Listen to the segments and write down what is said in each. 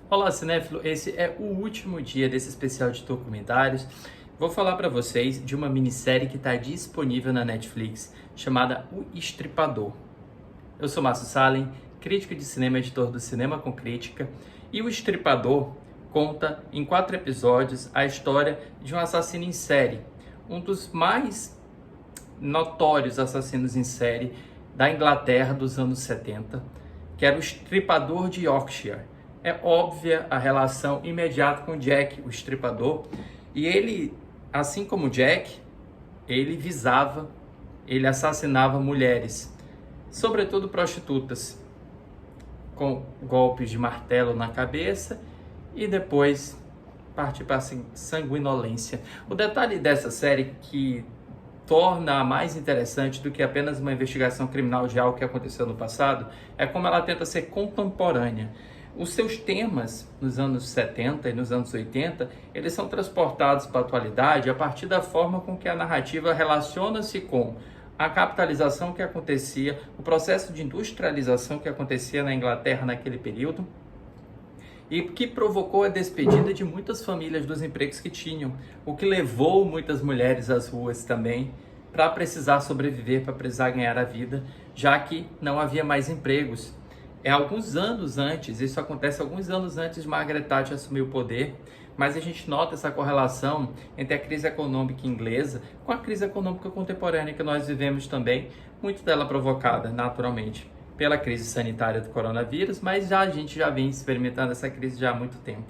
Olá, cinéfilo! Esse é o último dia desse especial de documentários. Vou falar para vocês de uma minissérie que está disponível na Netflix, chamada O Estripador. Eu sou Márcio Salem, crítico de cinema, editor do Cinema com Crítica, e O Estripador conta, em 4 episódios, a história de um assassino em série, um dos mais notórios assassinos em série da Inglaterra dos anos 70, que era o Estripador de Yorkshire. É óbvia a relação imediata com Jack, o Estripador, e ele, assim como Jack, ele assassinava mulheres, sobretudo prostitutas, com golpes de martelo na cabeça e depois partir para a sanguinolência. O detalhe dessa série que torna mais interessante do que apenas uma investigação criminal de algo que aconteceu no passado é como ela tenta ser contemporânea. Os seus temas nos anos 70 e nos anos 80, eles são transportados para a atualidade a partir da forma com que a narrativa relaciona-se com a capitalização que acontecia, o processo de industrialização que acontecia na Inglaterra naquele período e que provocou a despedida de muitas famílias dos empregos que tinham, o que levou muitas mulheres às ruas também para precisar sobreviver, para precisar ganhar a vida, já que não havia mais empregos. Isso acontece alguns anos antes de Margaret Thatcher assumir o poder, mas a gente nota essa correlação entre a crise econômica inglesa com a crise econômica contemporânea que nós vivemos também, muito dela provocada, naturalmente, pela crise sanitária do coronavírus, mas a gente já vem experimentando essa crise já há muito tempo.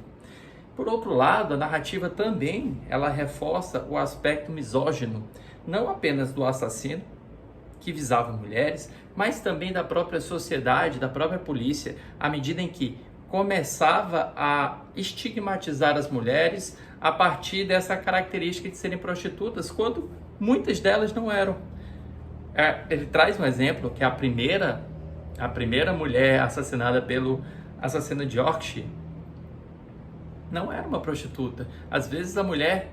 Por outro lado, a narrativa também, ela reforça o aspecto misógino, não apenas do assassino, que visava mulheres, mas também da própria sociedade, da própria polícia, à medida em que começava a estigmatizar as mulheres a partir dessa característica de serem prostitutas, quando muitas delas não eram. Ele traz um exemplo que a primeira mulher assassinada pelo assassino de Yorkshire não era uma prostituta. Às vezes a mulher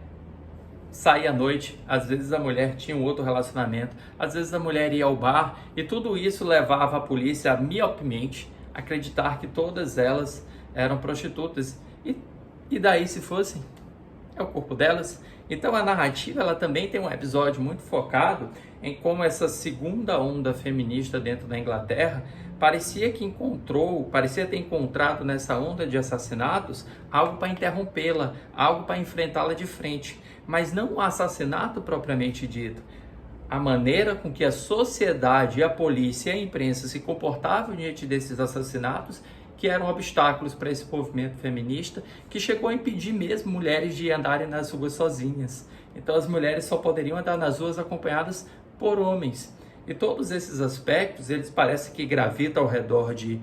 saía à noite, às vezes a mulher tinha um outro relacionamento, às vezes a mulher ia ao bar, e tudo isso levava a polícia a miopemente acreditar que todas elas eram prostitutas. E daí, se fossem, é o corpo delas. Então a narrativa, ela também tem um episódio muito focado em como essa segunda onda feminista dentro da Inglaterra parecia ter encontrado nessa onda de assassinatos algo para interrompê-la, algo para enfrentá-la de frente, mas não o assassinato propriamente dito. A maneira com que a sociedade, a polícia e a imprensa se comportavam diante desses assassinatos, que eram obstáculos para esse movimento feminista, que chegou a impedir mesmo mulheres de andarem nas ruas sozinhas. Então as mulheres só poderiam andar nas ruas acompanhadas por homens. E todos esses aspectos, eles parecem que gravitam ao redor de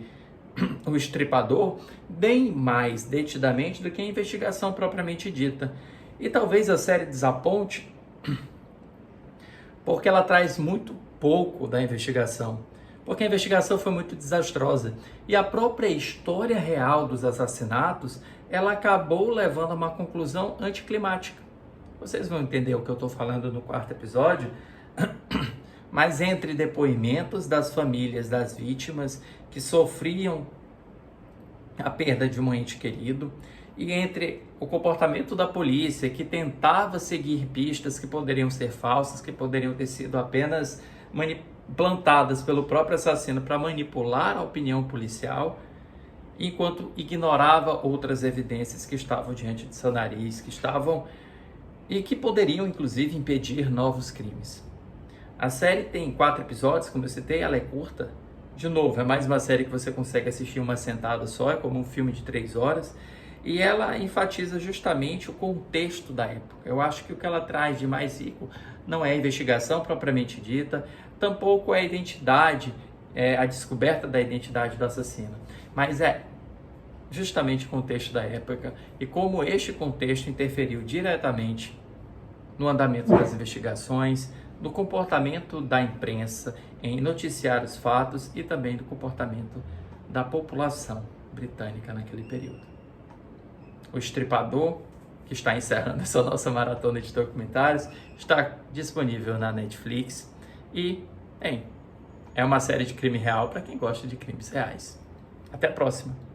O Estripador bem mais detidamente do que a investigação propriamente dita. E talvez a série desaponte porque ela traz muito pouco da investigação, porque a investigação foi muito desastrosa e a própria história real dos assassinatos, ela acabou levando a uma conclusão anticlimática. Vocês vão entender o que eu estou falando no 4º episódio, mas entre depoimentos das famílias das vítimas que sofriam a perda de um ente querido, e entre o comportamento da polícia, que tentava seguir pistas que poderiam ser falsas, que poderiam ter sido apenas plantadas pelo próprio assassino para manipular a opinião policial, enquanto ignorava outras evidências que estavam diante de seu nariz, e que poderiam, inclusive, impedir novos crimes. A série tem 4 episódios, como eu citei, ela é curta. De novo, é mais uma série que você consegue assistir uma sentada só, é como um filme de 3 horas. E ela enfatiza justamente o contexto da época. Eu acho que o que ela traz de mais rico não é a investigação propriamente dita, tampouco é a identidade, a descoberta da identidade do assassino, mas é justamente o contexto da época e como este contexto interferiu diretamente no andamento das investigações, no comportamento da imprensa em noticiar os fatos e também do comportamento da população britânica naquele período. O Estripador, que está encerrando essa nossa maratona de documentários, está disponível na Netflix e é uma série de crime real para quem gosta de crimes reais. Até a próxima!